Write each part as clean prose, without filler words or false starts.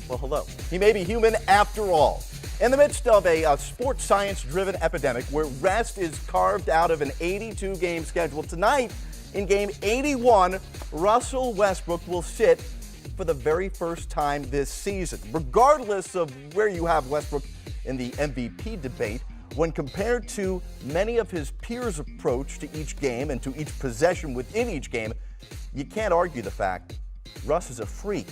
Well, hello. He may be human after all. In the midst of a sports science-driven epidemic where rest is carved out of an 82-game schedule, tonight in Game 81, Russell Westbrook will sit for the very first time this season. Regardless of where you have Westbrook in the MVP debate, when compared to many of his peers' approach to each game and to each possession within each game, you can't argue the fact Russ is a freak.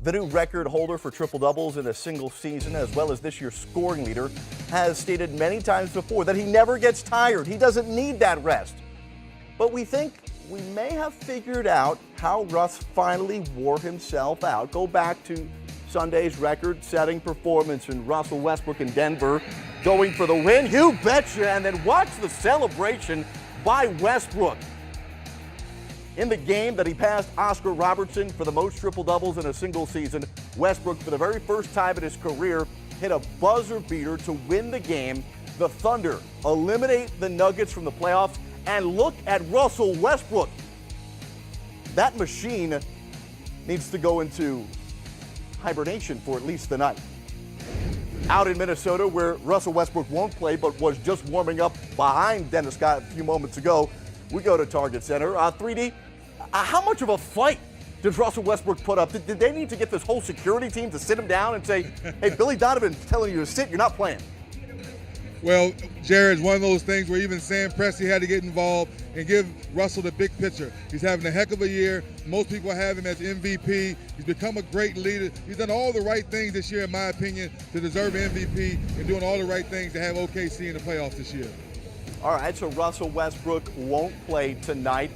The new record holder for triple-doubles in a single season, as well as this year's scoring leader, has stated many times before that he never gets tired. He doesn't need that rest. But we think we may have figured out how Russ finally wore himself out. Go back to Sunday's record-setting performance in Russell Westbrook in Denver, going for the win. You betcha! And then watch the celebration by Westbrook. In the game that he passed Oscar Robertson for the most triple-doubles in a single season, Westbrook, for the very first time in his career, hit a buzzer beater to win the game. The Thunder eliminate the Nuggets from the playoffs, and look at Russell Westbrook. That machine needs to go into hibernation for at least the night. Out in Minnesota, where Russell Westbrook won't play but was just warming up behind Dennis Scott a few moments ago, we go to Target Center. 3D, how much of a fight did Russell Westbrook put up? Did they need to get this whole security team to sit him down and say, hey, Billy Donovan's telling you to sit, you're not playing? Well, Jared, it's one of those things where even Sam Presti had to get involved and give Russell the big picture. He's having a heck of a year. Most people have him as MVP. He's become a great leader. He's done all the right things this year, in my opinion, to deserve MVP, and doing all the right things to have OKC in the playoffs this year. All right, so Russell Westbrook won't play tonight.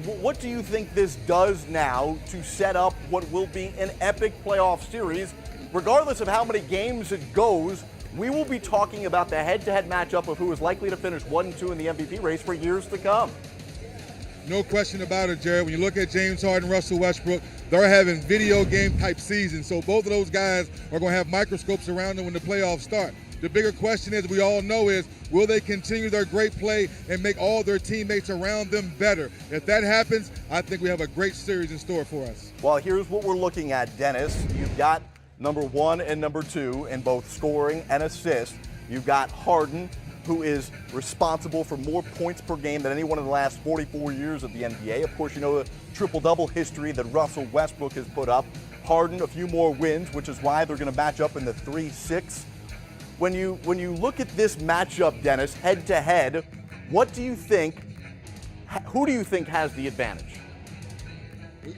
What do you think this does now to set up what will be an epic playoff series? Regardless of how many games it goes, we will be talking about the head-to-head matchup of who is likely to finish 1 and 2 in the MVP race for years to come. No question about it, Jared. When you look at James Harden and Russell Westbrook, they're having video game type seasons. So both of those guys are going to have microscopes around them when the playoffs start. The bigger question, as we all know, is will they continue their great play and make all their teammates around them better? If that happens, I think we have a great series in store for us. Well, here's what we're looking at, Dennis. You've got number 1 and number 2 in both scoring and assists. You've got Harden, who is responsible for more points per game than anyone in the last 44 years of the NBA. Of course, you know the triple-double history that Russell Westbrook has put up. Harden, a few more wins, which is why they're going to match up in the 3-6. When you look at this matchup, Dennis, head-to-head, what do you think, who do you think has the advantage?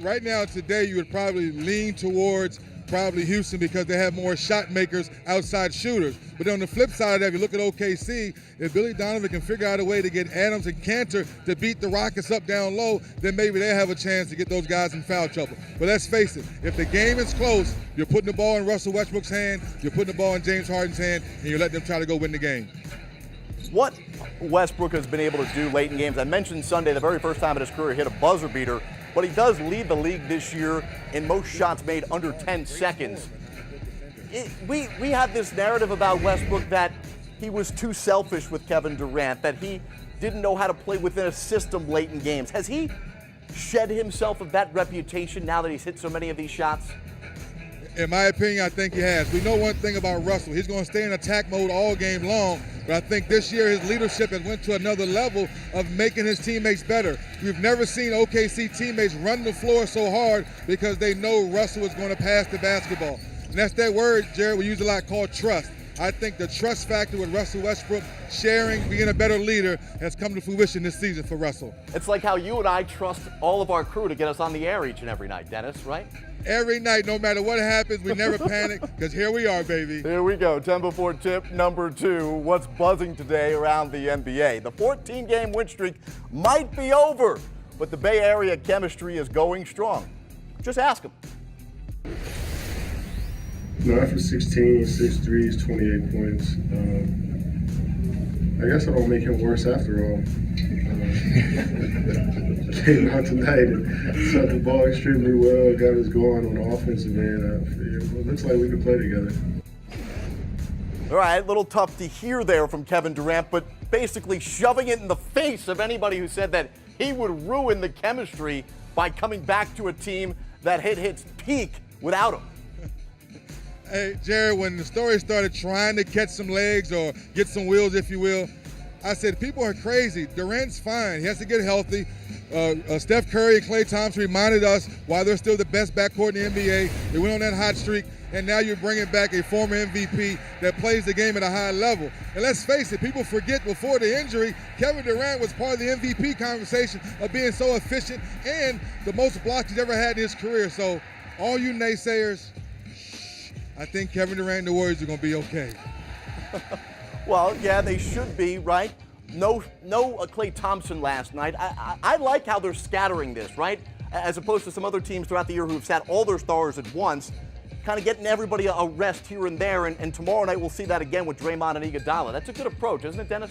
Right now, today, you would probably lean towards Houston because they have more shot makers, outside shooters. But on the flip side of that, if you look at OKC, if Billy Donovan can figure out a way to get Adams and Cantor to beat the Rockets up down low, then maybe they have a chance to get those guys in foul trouble. But let's face it, if the game is close, you're putting the ball in Russell Westbrook's hand, you're putting the ball in James Harden's hand, and you're letting them try to go win the game. What Westbrook has been able to do late in games, I mentioned Sunday, the very first time in his career, he hit a buzzer beater, but he does lead the league this year in most shots made under 10 seconds. We have this narrative about Westbrook that he was too selfish with Kevin Durant, that he didn't know how to play within a system late in games. Has he shed himself of that reputation now that he's hit so many of these shots? In my opinion, I think he has. We know one thing about Russell. He's going to stay in attack mode all game long, but I think this year his leadership has went to another level of making his teammates better. We've never seen OKC teammates run the floor so hard because they know Russell is going to pass the basketball. And that's that word, Jared, we use a lot called trust. I think the trust factor with Russell Westbrook, sharing, being a better leader, has come to fruition this season for Russell. It's like how you and I trust all of our crew to get us on the air each and every night, Dennis, right? Every night, no matter what happens, we never panic, because here we are, baby. Here we go, 10 before tip number 2. What's buzzing today around the NBA? The 14-game win streak might be over, but the Bay Area chemistry is going strong. Just ask them. No, after 16, 6 threes, 28 points. I guess I don't make him worse after all. Came out tonight and shot the ball extremely well, got us going on the offensive end. It looks like we can play together. All right, a little tough to hear there from Kevin Durant, but basically shoving it in the face of anybody who said that he would ruin the chemistry by coming back to a team that hit its peak without him. Hey, Jared, when the story started trying to catch some legs or get some wheels, if you will, I said, people are crazy. Durant's fine. He has to get healthy. Steph Curry and Klay Thompson reminded us why they're still the best backcourt in the NBA. They went on that hot streak, and now you're bringing back a former MVP that plays the game at a high level. And let's face it, people forget before the injury, Kevin Durant was part of the MVP conversation of being so efficient and the most blocks he's ever had in his career. So all you naysayers, I think Kevin Durant and the Warriors are going to be okay. Well, yeah, they should be, right? No Klay Thompson last night. I like how they're scattering this, right? As opposed to some other teams throughout the year who've sat all their stars at once, kind of getting everybody a rest here and there. And tomorrow night we'll see that again with Draymond and Iguodala. That's a good approach, isn't it, Dennis?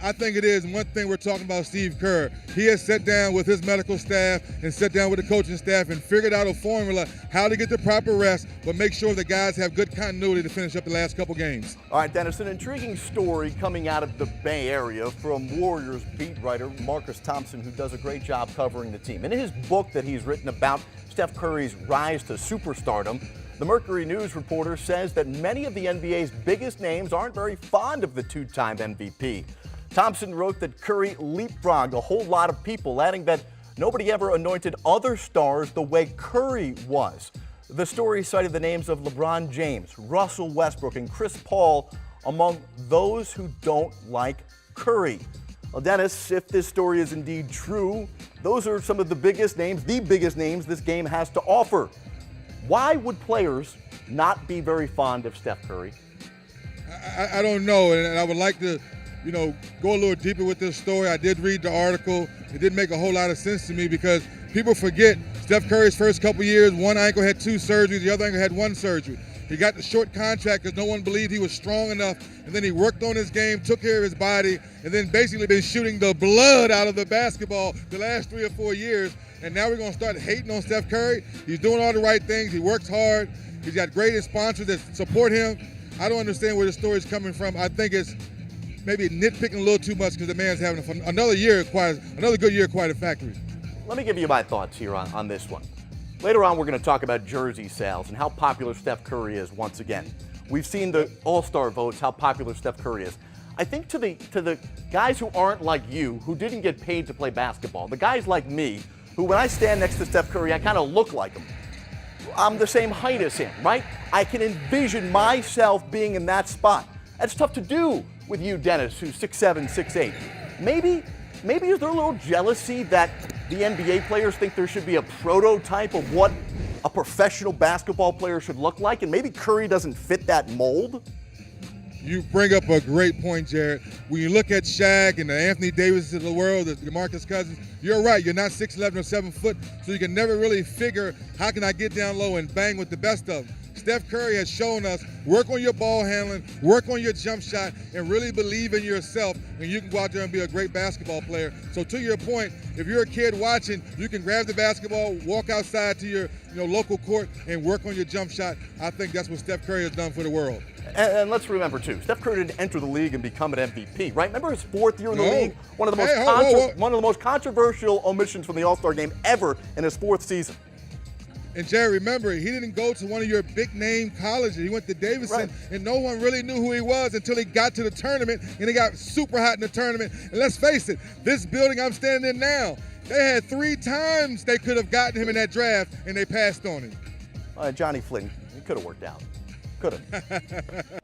I think it is. And one thing we're talking about Steve Kerr, he has sat down with his medical staff and sat down with the coaching staff and figured out a formula how to get the proper rest, but make sure the guys have good continuity to finish up the last couple games. All right, Dennis, an intriguing story coming out of the Bay Area from Warriors beat writer Marcus Thompson, who does a great job covering the team. In his book that he's written about Steph Curry's rise to superstardom, the Mercury News reporter says that many of the NBA's biggest names aren't very fond of the two-time MVP. Thompson wrote that Curry leapfrogged a whole lot of people, adding that nobody ever anointed other stars the way Curry was. The story cited the names of LeBron James, Russell Westbrook, and Chris Paul among those who don't like Curry. Well, Dennis, if this story is indeed true, those are some of the biggest names this game has to offer. Why would players not be very fond of Steph Curry? I don't know, and I would like to, go a little deeper with this story. I did read the article. It didn't make a whole lot of sense to me because people forget Steph Curry's first couple years, one ankle had 2 surgeries, the other ankle had 1 surgery. He got the short contract because no one believed he was strong enough, and then he worked on his game, took care of his body, and then basically been shooting the blood out of the basketball the last 3 or 4 years. And now we're going to start hating on Steph Curry. He's doing all the right things. He works hard. He's got great sponsors that support him. I don't understand where the story's coming from. I think it's maybe nitpicking a little too much because the man's having another good year quite a factory. Let me give you my thoughts here on this one. Later on, we're going to talk about jersey sales and how popular Steph Curry is once again. We've seen the All-Star votes, how popular Steph Curry is. I think to the guys who aren't like you, who didn't get paid to play basketball, the guys like me, who when I stand next to Steph Curry, I kind of look like him. I'm the same height as him, right? I can envision myself being in that spot. That's tough to do with you, Dennis, who's 6'7", 6'8". Maybe is there a little jealousy that the NBA players think there should be a prototype of what a professional basketball player should look like, and maybe Curry doesn't fit that mold? You bring up a great point, Jared. When you look at Shaq and the Anthony Davis of the world, the DeMarcus Cousins, you're right. You're not 6'11" or 7 foot, so you can never really figure how can I get down low and bang with the best of them. Steph Curry has shown us work on your ball handling, work on your jump shot, and really believe in yourself, and you can go out there and be a great basketball player. So to your point, if you're a kid watching, you can grab the basketball, walk outside to your local court, and work on your jump shot. I think that's what Steph Curry has done for the world. And let's remember, too, Steph Curry didn't enter the league and become an MVP, right? Remember his 4th year in the league? One of the most controversial omissions from the All-Star game ever in his 4th season. And Jerry, remember, he didn't go to one of your big-name colleges. He went to Davidson, right. And no one really knew who he was until he got to the tournament, and he got super hot in the tournament. And let's face it, this building I'm standing in now, they had 3 times they could have gotten him in that draft, and they passed on him. Johnny Flynn, it could have worked out. Could have.